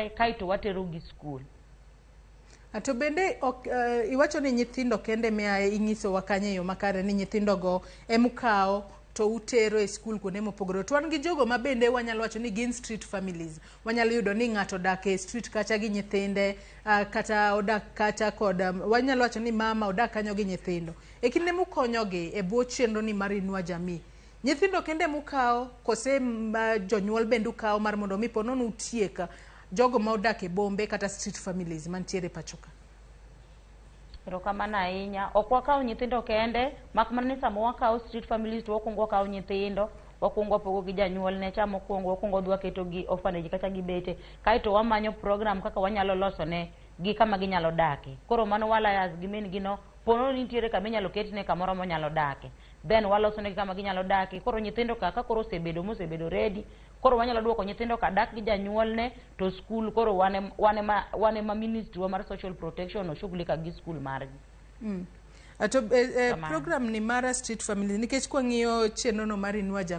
nyuolne kaito watero gi skul. To bende iwacho ni nyithindo kende mea ingiso wakanye yo makare ni nyithindo go emukao to utero e skul kuonde mopogore. To wan gi jogo ma bende wanyalo wacho ni gin street families. Wanyalo yudo ni ng'ato dak e street kacha gi nyithinde, kata odak kacha kod wanyalo wacho ni mama odak kanyo gi nyithindo. E kinde mukonyogi e bwo chenro ni mar Inua Jamii. Nyithindo kende mukao kose jonyuol bende ukao mar mondo mi ponono utieka jogo ma odak e bombe kata street families mantiere pachoka. Erokamano ahinya. Ok wakao nyithindo kende, mak mana ni sama wakao street families to wakuongo wakao nyithindo, wakuongo pogo gi janyuol ne cha mokuongo, wakuongo dwa keto gi orphanage kata gibete, kaito wamanyo program kaka wanyalo loso ne gi kama ginyalo dake. Koro mano wala gimen gino pono nitiere kama inyalo ketne kamoro monyalo dake. Then waloso ne kama ginyalo dake. Koro nyithindo kaka koro mosebedo ready. Koro wanyalo duoko nyithindo ka dak gi janyuol ne to school koro wane ma ministry mar social protection oshughulika gi school margi. Program ni mara street family nikech kwa ng'iyo chenro no mar Inua Jamii